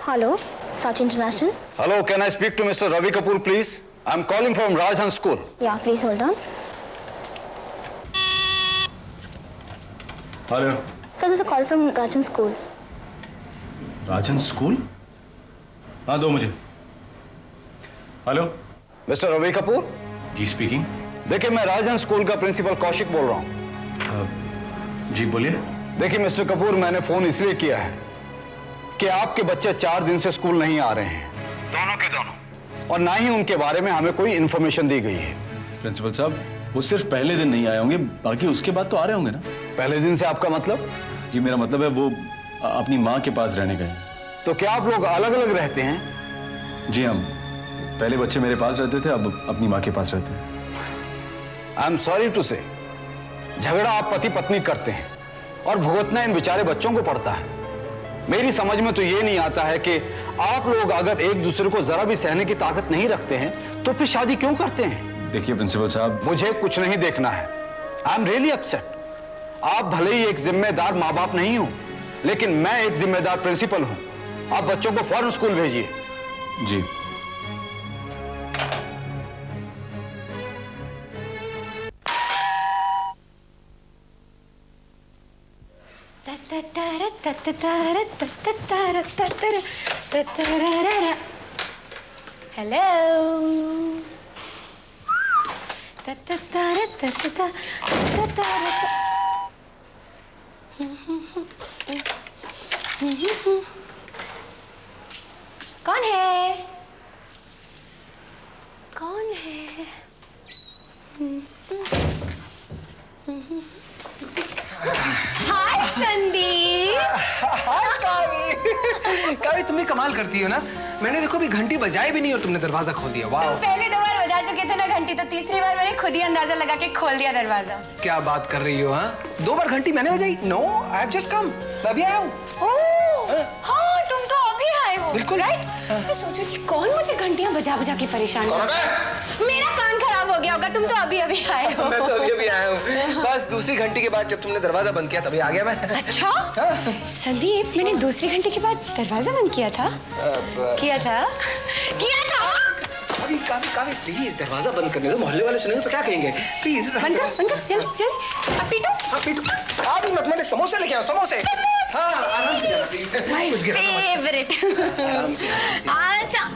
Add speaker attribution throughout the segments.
Speaker 1: Hello, Sach International.
Speaker 2: Hello, can I speak to Mr. Ravi Kapoor, please? I'm calling from Rajhan School.
Speaker 1: Yeah, please hold on.
Speaker 3: Hello.
Speaker 1: Sir, there's a call from Rajhan School.
Speaker 3: Rajan school? हाँ दो मुझे. Hello.
Speaker 2: Mr. Ravi Kapoor?
Speaker 3: जी speaking.
Speaker 2: देखिए, मैं राजहंस school का principal Kaushik बोल रहा हूँ.
Speaker 3: जी बोलिए.
Speaker 2: देखिए मिस्टर कपूर, मैंने फोन इसलिए किया है कि आपके बच्चे 4 दिन से स्कूल नहीं आ रहे हैं, दोनों के दोनों, और ना ही उनके बारे में हमें कोई इन्फॉर्मेशन दी गई है.
Speaker 3: प्रिंसिपल साहब, वो सिर्फ पहले दिन नहीं आए होंगे, बाकी उसके बाद तो आ रहे होंगे ना.
Speaker 2: पहले दिन से आपका मतलब?
Speaker 3: जी मेरा मतलब है वो अपनी माँ के पास रहने गए.
Speaker 2: तो क्या आप लोग अलग अलग रहते हैं?
Speaker 3: जी हम पहले बच्चे मेरे पास रहते थे, अब अपनी माँ के पास रहते हैं.
Speaker 2: आई एम सॉरी टू से, झगड़ा आप पति पत्नी करते हैं और भुगतना इन बेचारे बच्चों को पड़ता है. मेरी समझ में तो ये नहीं आता है कि आप लोग अगर एक दूसरे को जरा भी सहने की ताकत नहीं रखते हैं तो फिर शादी क्यों करते हैं?
Speaker 3: देखिए प्रिंसिपल साहब,
Speaker 2: मुझे कुछ नहीं देखना है. I am really upset. आप भले ही एक जिम्मेदार माँ बाप नहीं हो, लेकिन मैं एक जिम्मेदार प्रिंसिपल हूं. आप बच्चों को फौरन स्कूल भेजिए.
Speaker 3: जी.
Speaker 4: कौन है? कौन है? हाय संदीप.
Speaker 5: कावी तुम भी कमाल करती हो ना. मैंने देखो अभी घंटी बजाई भी नहीं और तुमने दरवाजा खोल दिया. वाह.
Speaker 4: तुम पहले 2 बार बजा चुके थे ना घंटी, तो तीसरी बार मैंने खुद ही अंदाजा लगा के खोल दिया दरवाजा.
Speaker 5: क्या बात कर रही हो? हाँ 2 बार घंटी मैंने बजाई? No, I have just come. मैं अभी आया हूँ.
Speaker 4: हाँ तुम तो अभी आए हो.
Speaker 5: बिल्कुल.
Speaker 4: राइट. मैं सोचू कि कौन मुझे घंटियां बजा बजा के परेशान कर रहा है. मेरा कान खराब हो गया होगा. तुम तो अभी अभी आए हो.
Speaker 5: मैं तो अभी आया हूँ. बस दूसरी घंटी के बाद जब तुमने दरवाजा बंद किया तभी आ गया मैं.
Speaker 4: अच्छा. संदीप, मैंने दूसरी घंटी के बाद दरवाजा बंद किया था. किया था.
Speaker 5: कावी कावी कावी प्लीज दरवाजा बंद करने दो. मोहल्ले वाले सुनेंगे तो क्या कहेंगे? प्लीज
Speaker 4: बंद कर जल्दी जल्दी. अब पीटो.
Speaker 5: हाँ पीटू. अभी मत. मैंने समोसे लेके आओ. समोसे. हाँ आराम से जाना प्लीज.
Speaker 4: My favourite.
Speaker 5: आराम से.
Speaker 4: अच्छा.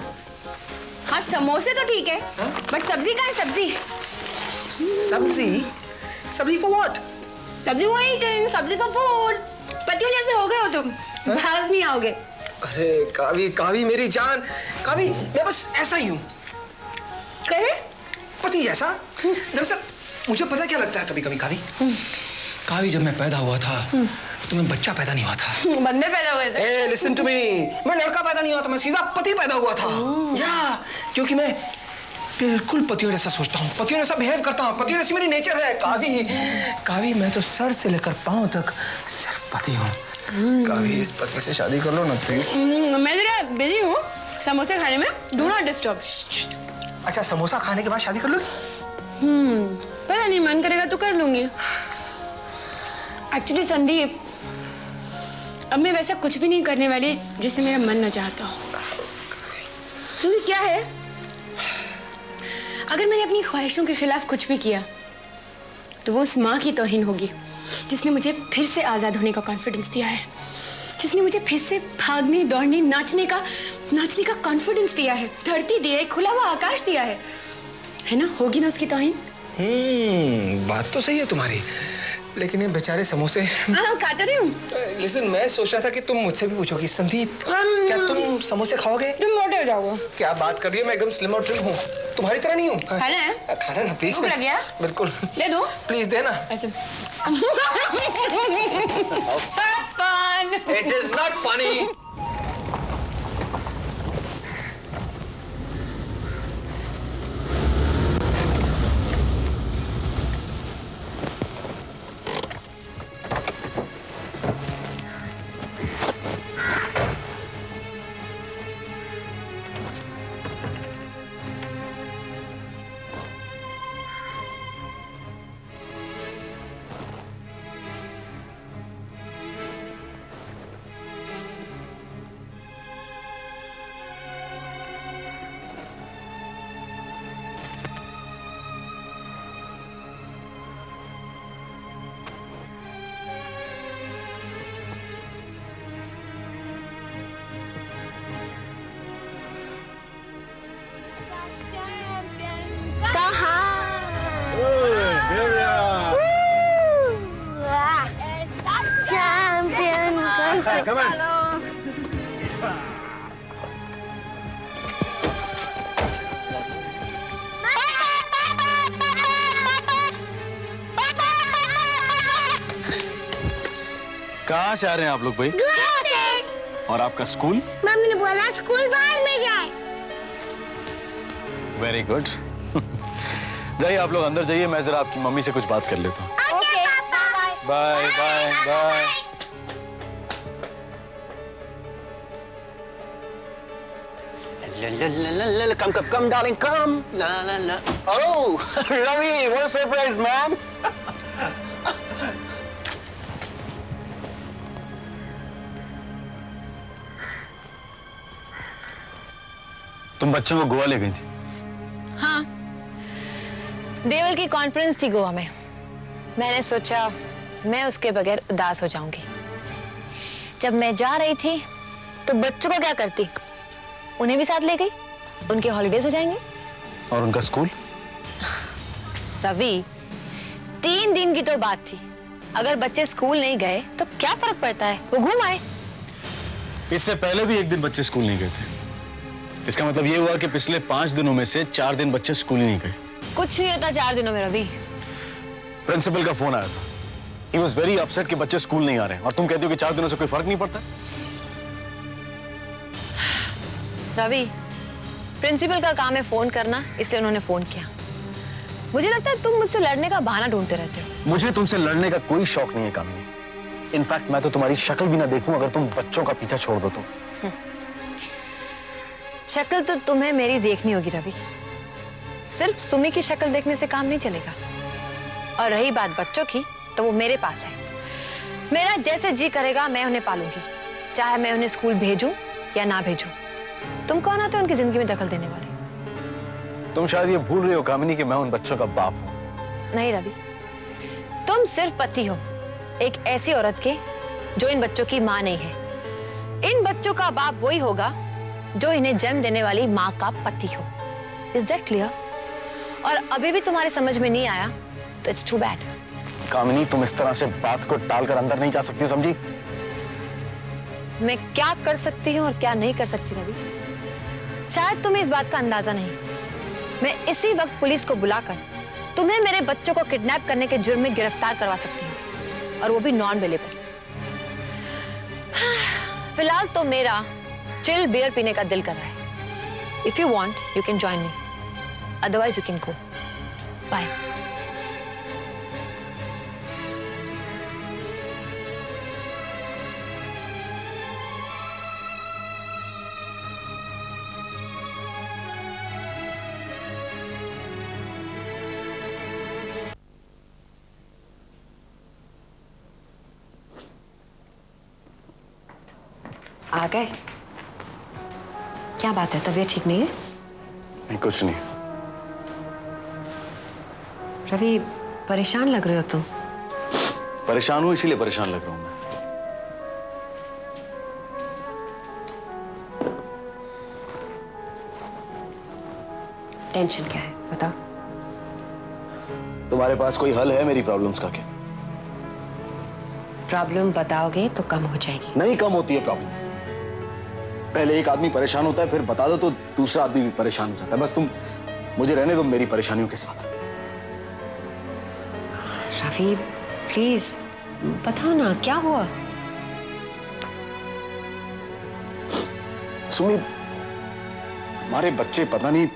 Speaker 4: हाँ समोसे तो ठीक है, बट सब्जी कहाँ है? सब्जी.
Speaker 5: सब्जी फॉर व्हाट?
Speaker 4: सब्जी वेटिंग. सब्जी फॉर फूड. पतियों जैसे हो गए हो तुम. बाज नहीं आओगे.
Speaker 5: अरे कावी कावी मेरी जान. कावी मैं बस ऐसा ही हूँ.
Speaker 4: कहे
Speaker 5: पति जैसा. दरअसल मुझे पता क्या लगता है कभी कभी कावी. कावी जब मैं पैदा हुआ था तो मैं बच्चा पैदा नहीं हुआ था.
Speaker 4: बंदे पैदा हुए थे.
Speaker 5: ए लिसन टू मी. मैं लड़का पैदा नहीं हुआ था. मैं सीधा पति पैदा हुआ था. या क्योंकि मैं बिल्कुल पतियों जैसा सोचता हूँ, पतियों जैसा बिहेव करता हूँ. पतियों जैसी मेरी नेचर है. कावी मैं तो सर से लेकर पांव तक सिर्फ पति हूँ. कावी इस पति से शादी कर लो ना प्लीज.
Speaker 4: मैं जरा बिजी हूँ समोसे खाने में. Do not disturb.
Speaker 5: अच्छा समोसा खाने के बाद शादी कर लो?
Speaker 4: पता नहीं, मन करेगा तो कर लूंगी. एक्चुअली संदीप, अब मैं वैसा कुछ भी नहीं करने वाली जिसे मेरा मन न चाहता हो. क्योंकि क्या है, अगर मैंने अपनी ख्वाहिशों के खिलाफ कुछ भी किया तो वो उस माँ की तौहीन होगी जिसने मुझे फिर से आजाद होने का कॉन्फिडेंस दिया है, जिसने मुझे फिर से भागने दौड़ने नाचने का कॉन्फिडेंस दिया है, धरती दी है, खुला हुआ आकाश दिया है ना? होगी ना उसकी तौहीन?
Speaker 5: बात तो सही है तुम्हारी, लेकिन ये बेचारे समोसे.
Speaker 4: हाँ खाता रही हूँ.
Speaker 5: लिसन, मैं सोच रहा था कि तुम मुझसे भी पूछोगी. संदीप क्या तुम समोसे खाओगे?
Speaker 4: तुम मोटे हो जाओगे.
Speaker 5: क्या बात कर रही हो? मैं एकदम स्लिम और ट्रिम हूँ. तुम्हारी तरह नहीं हूँ.
Speaker 4: खाना है?
Speaker 5: खाना ना प्लीज.
Speaker 4: भूख लग गया?
Speaker 5: बिल्कुल.
Speaker 4: दे दो.
Speaker 5: प्लीज देना.
Speaker 4: अच्छा. Fun.
Speaker 5: It is not funny.
Speaker 6: Come on.
Speaker 3: कहाँ से आ रहे हैं आप लोग भाई? और आपका स्कूल?
Speaker 7: मम्मी ने बोला स्कूल बाहर में जाए।
Speaker 3: Very good. जाइए आप लोग अंदर जाइए, मैं जरा आपकी मम्मी से कुछ बात कर लेता हूँ।
Speaker 7: ओके पापा।
Speaker 3: Bye bye bye.
Speaker 6: Come, darling, come. La la la. Oh, Ravi, what a surprise, man.
Speaker 3: तुम बच्चों को गोवा ले गई थी?
Speaker 8: हाँ, देवल की कॉन्फ्रेंस थी गोवा में। मैंने सोचा मैं उसके बगैर उदास हो जाऊंगी। जब मैं जा रही थी तो बच्चों को क्या करती, उन्हें भी साथ ले गई। उनके हॉलीडेज हो जाएंगे।
Speaker 3: और उनका स्कूल?
Speaker 8: रवि, 3 दिन की तो बात थी। अगर बच्चे स्कूल नहीं गए तो क्या फर्क पड़ता है, वो घूम आए।
Speaker 3: इससे पहले भी एक दिन बच्चे स्कूल नहीं गए थे। इसका मतलब ये हुआ कि पिछले 5 दिनों में से 4 दिन बच्चे स्कूल ही नहीं गए।
Speaker 8: कुछ नहीं होता 4 दिनों में रवि।
Speaker 3: प्रिंसिपल का फोन आया था। He was very upset कि बच्चे स्कूल नहीं आ रहे हैं, और तुम कहते हो कि 4 दिनों से कोई फर्क नहीं पड़ता।
Speaker 8: रवि, प्रिंसिपल का काम है फोन करना, इसलिए उन्होंने फोन किया। मुझे लगता है तुम मुझसे लड़ने का बहाना ढूंढते रहते हो।
Speaker 3: मुझे तुमसे लड़ने का कोई शौक नहीं है कामिनी। इनफैक्ट मैं तो तुम्हारी शक्ल भी ना देखूं अगर तुम बच्चों का पीछा छोड़ दो तो।
Speaker 8: शक्ल तो तुम्हें मेरी देखनी होगी रवि। सिर्फ सुमी की शक्ल देखने से काम नहीं चलेगा। और रही बात बच्चों की, तो वो मेरे पास है। मेरा जैसे जी करेगा मैं उन्हें पालूंगी, चाहे मैं उन्हें स्कूल भेजूं या ना भेजूं। तुम कौन आते हो उनकी जिंदगी में दखल देने वाले?
Speaker 3: तुम शायद ये भूल रही हो कामिनी कि मैं उन बच्चों का बाप हूं।
Speaker 8: नहीं रवि, तुम सिर्फ पति हो एक ऐसी औरत के जो इन बच्चों की माँ नहीं है। इन बच्चों का बाप वही होगा जो इन्हें जन्म देने वाली माँ का पति हो। Is that clear? और अभी भी तुम्हारे समझ में नहीं आया तो इट्स टू बैड।
Speaker 3: कामिनी, तुम इस तरह से बात को टालकर अंदर नहीं जा सकती हो, समझी?
Speaker 8: मैं क्या कर सकती हूँ और क्या नहीं कर सकती रवि, शायद तुम्हें इस बात का अंदाजा नहीं। मैं इसी वक्त पुलिस को बुलाकर तुम्हें मेरे बच्चों को किडनैप करने के जुर्म में गिरफ्तार करवा सकती हूँ, और वो भी नॉन अवेलेबल। फिलहाल तो मेरा चिल बियर पीने का दिल कर रहा है। If you want you can join me, otherwise you can go. Bye. आ गए? क्या बात है, तबीयत ठीक नहीं है?
Speaker 3: नहीं, कुछ नहीं।
Speaker 8: रवि, परेशान लग रहे हो तुम।
Speaker 3: परेशान हूं, इसीलिए परेशान लग रहा हूं मैं।
Speaker 8: टेंशन क्या है बताओ?
Speaker 3: तुम्हारे पास कोई हल है मेरी प्रॉब्लम्स का क्या?
Speaker 8: प्रॉब्लम बताओगे तो कम हो जाएगी।
Speaker 3: नहीं कम होती है प्रॉब्लम। पहले एक आदमी परेशान होता है, फिर बता दो तो दूसरा आदमी भी परेशान हो जाता है। बस तुम मुझे रहने दो मेरी परेशानियों के साथ।
Speaker 8: रवि प्लीज बताओ ना, क्या हुआ?
Speaker 3: सुमी, हमारे बच्चे पता नहीं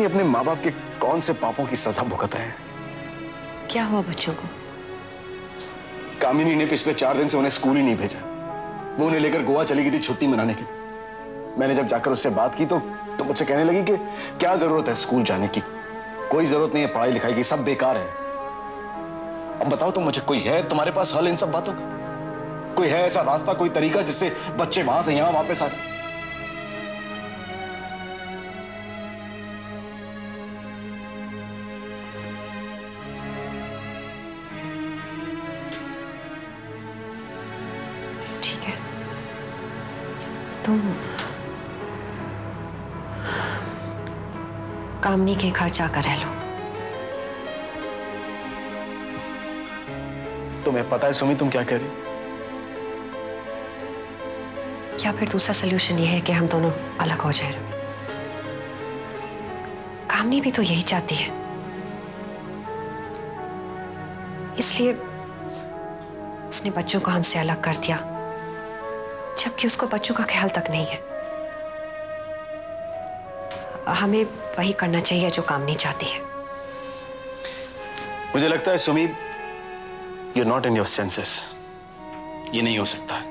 Speaker 3: अपने माँ बाप के कौन से पापों की सजा भुगत रहे हैं।
Speaker 8: क्या हुआ बच्चों को?
Speaker 3: कामिनी ने पिछले 4 दिन से उन्हें स्कूल ही नहीं भेजा। वो उन्हें लेकर गोवा चली गई थी छुट्टी मनाने के लिए। मैंने जब जाकर उससे बात की तो मुझसे कहने लगी कि क्या जरूरत है स्कूल जाने की, कोई जरूरत नहीं है पढ़ाई लिखाई की, सब बेकार है। अब बताओ तो मुझे, कोई है तुम्हारे पास हल इन सब बातों का? कोई है ऐसा रास्ता, कोई तरीका जिससे बच्चे वहां से यहां वापस आ जाए?
Speaker 8: ठीक है, तुम कामनी के खर्च आकर रह लो।
Speaker 3: तुम्हें पता है सुमी तुम क्या कह रही हो?
Speaker 9: या फिर दूसरा सोल्यूशन ये है कि हम दोनों अलग हो जाए। कामनी भी तो यही चाहती है, इसलिए उसने बच्चों को हमसे अलग कर दिया, जबकि उसको बच्चों का ख्याल तक नहीं है। हमें वही करना चाहिए जो कामनी चाहती है।
Speaker 3: मुझे लगता है Sumi, you're not in your senses. ये नहीं हो सकता है।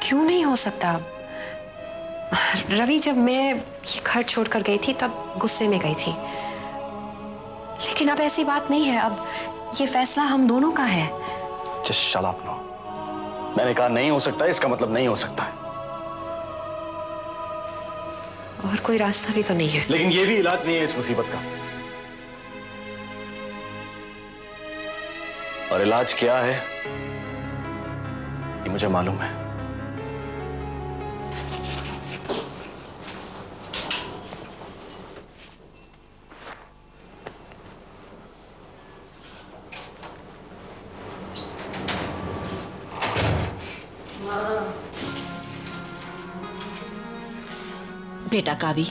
Speaker 9: क्यों नहीं हो सकता? रवि, जब मैं ये घर छोड़कर गई थी तब गुस्से में गई थी, लेकिन अब ऐसी बात नहीं है। अब ये फैसला हम दोनों का है।
Speaker 3: Just shut up now. मैंने कहा नहीं हो सकता है, इसका मतलब नहीं हो सकता है।
Speaker 9: और कोई रास्ता भी तो नहीं है।
Speaker 3: लेकिन ये भी इलाज नहीं है इस मुसीबत का। और इलाज क्या है ये मुझे मालूम है।
Speaker 10: बेटा कावी,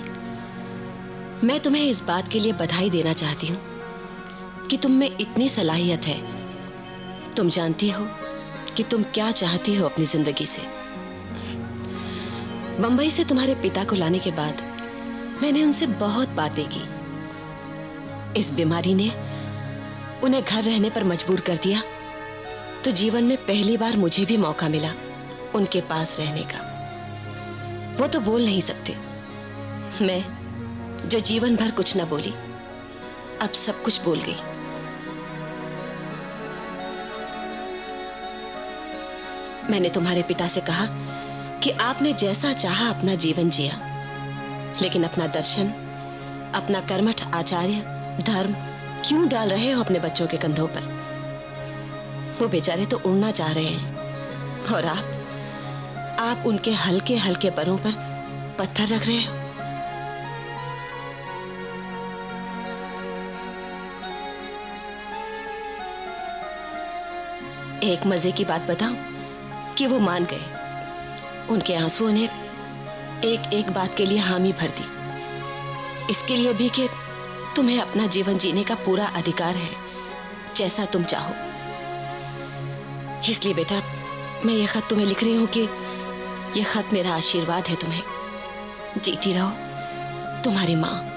Speaker 10: मैं तुम्हें इस बात के लिए बधाई देना चाहती हूँ कि तुम में इतनी सलाहियत है। तुम जानती हो कि तुम क्या चाहती हो अपनी जिंदगी से। बंबई से तुम्हारे पिता को लाने के बाद मैंने उनसे बहुत बातें की। इस बीमारी ने उन्हें घर रहने पर मजबूर कर दिया, तो जीवन में पहली बार मुझे भी मौका मिला उनके पास रहने का। वो तो बोल नहीं सकते, मैं जो जीवन भर कुछ न बोली, अब सब कुछ बोल गई। मैंने तुम्हारे पिता से कहा कि आपने जैसा चाहा अपना जीवन जिया, लेकिन अपना दर्शन, अपना कर्मठ आचार्य, धर्म क्यों डाल रहे हो अपने बच्चों के कंधों पर? वो बेचारे तो उड़ना चाह रहे हैं और आप उनके हल्के हल्के परों पर पत्थर रख रहे हो। एक मजे की बात बताऊं कि वो मान गए। उनके आंसुओं ने एक एक बात के लिए हामी भर दी, इसके लिए भी कि तुम्हें अपना जीवन जीने का पूरा अधिकार है, जैसा तुम चाहो। इसलिए बेटा, मैं ये खत तुम्हें लिख रही हूं कि ये खत मेरा आशीर्वाद है तुम्हें। जीती रहो, तुम्हारी माँ।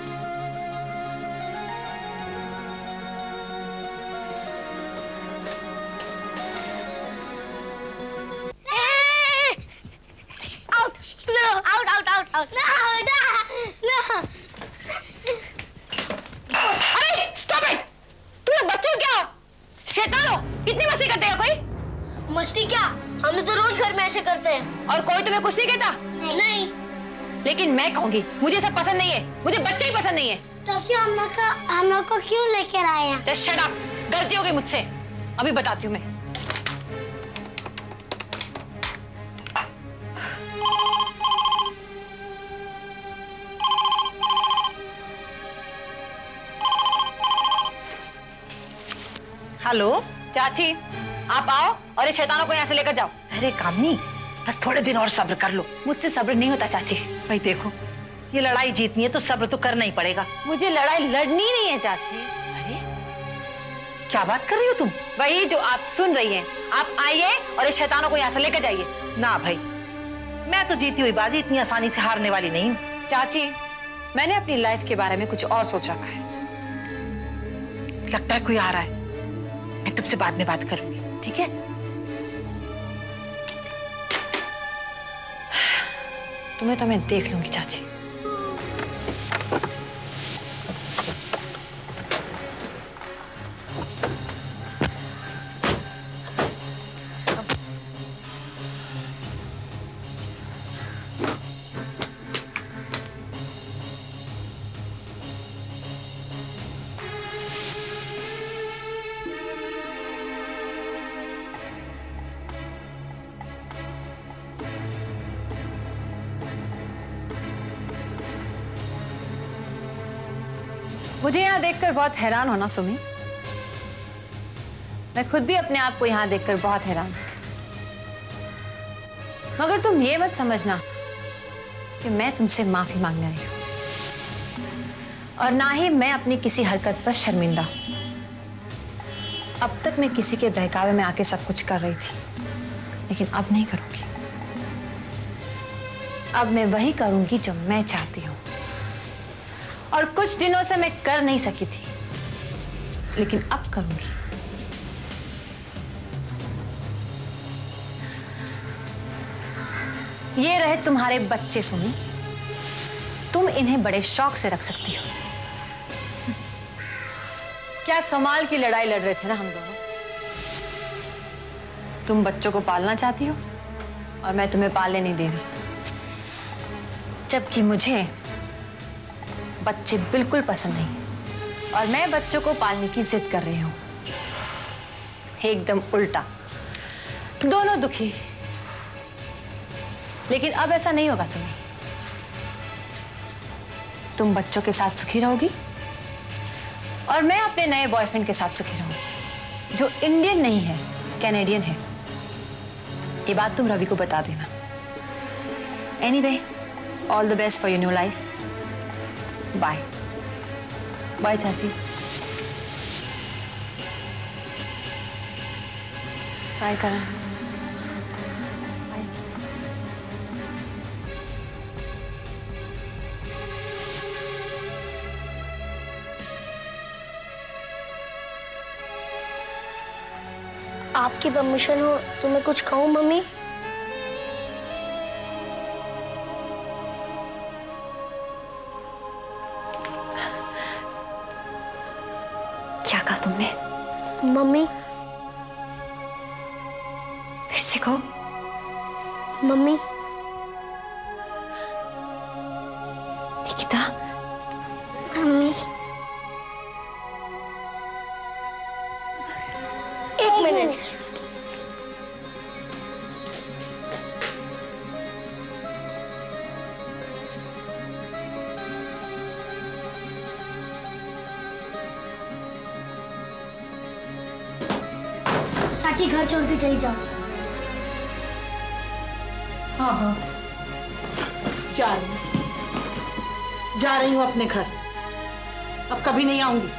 Speaker 7: मस्ती क्या? हम तो रोज घर में ऐसे करते हैं।
Speaker 8: और कोई तुम्हें कुछ नहीं कहता?
Speaker 7: नहीं।
Speaker 8: लेकिन मैं कहूंगी, मुझे सब पसंद नहीं है, मुझे बच्चे ही पसंद नहीं है।
Speaker 7: तो क्यों हम लोग को क्यों लेकर आए हैं?
Speaker 8: Just shut up! गलती हो गई मुझसे, अभी बताती हूँ मैं।
Speaker 11: हेलो
Speaker 8: चाची, आप आओ और इस शैतानों को यहाँ से लेकर जाओ।
Speaker 11: अरे कामनी, बस थोड़े दिन और सब्र कर लो।
Speaker 8: मुझसे सब्र नहीं होता चाची।
Speaker 11: भाई देखो, ये लड़ाई जीतनी है तो सब्र तो करना ही पड़ेगा।
Speaker 8: मुझे लड़ाई लड़नी नहीं है चाची।
Speaker 11: अरे क्या बात कर रही हो तुम?
Speaker 8: वही जो आप सुन रही हैं। आप आइए और इस शैतानों को यहाँ से लेकर जाइए।
Speaker 11: ना भाई, मैं तो जीती हुई बाजी इतनी आसानी से हारने वाली नहीं हूँ।
Speaker 8: चाची, मैंने अपनी लाइफ के बारे में कुछ और सोच रखा है।
Speaker 11: लगता है कोई आ रहा है, मैं तुमसे बाद में बात करूंगी, ठीक है?
Speaker 8: तुम्हें तो मैं देख लूंगी चाची। मुझे यहाँ देखकर बहुत हैरान होना सुमी। मैं खुद भी अपने आप को यहाँ देखकर बहुत हैरान हूँ। मगर तुम ये मत समझना कि मैं तुमसे माफी मांगने आई हूं, और ना ही मैं अपनी किसी हरकत पर शर्मिंदा हूं। अब तक मैं किसी के बहकावे में आके सब कुछ कर रही थी, लेकिन अब नहीं करूंगी। अब मैं वही करूंगी जो मैं चाहती हूं, और कुछ दिनों से मैं कर नहीं सकी थी, लेकिन अब करूंगी। ये रहे तुम्हारे बच्चे सुनी, तुम इन्हें बड़े शौक से रख सकती हो। क्या कमाल की लड़ाई लड़ रहे थे ना हम दोनों। तुम बच्चों को पालना चाहती हो और मैं तुम्हें पालने नहीं दे रही, जबकि मुझे बच्चे बिल्कुल पसंद नहीं और मैं बच्चों को पालने की जिद कर रही हूं। एकदम उल्टा, दोनों दुखी। लेकिन अब ऐसा नहीं होगा सुमी। तुम बच्चों के साथ सुखी रहोगी और मैं अपने नए बॉयफ्रेंड के साथ सुखी रहूंगी, जो इंडियन नहीं है, कैनेडियन है। ये बात तुम रवि को बता देना। Anyway, all the best for your new life. Bye bye चाची। बाय करण।
Speaker 7: आपकी परमिशन हो तो मैं कुछ कहूँ मम्मी?
Speaker 9: क्या कहा तुमने?
Speaker 7: मम्मी,
Speaker 9: फिर से कहो।
Speaker 7: मम्मी,
Speaker 9: निकिता,
Speaker 7: मम्मी, एक मिनट। चाची घर छोड़ के चली जाओ।
Speaker 11: हाँ हाँ, जा रही हूँ अपने घर। अब कभी नहीं आऊंगी।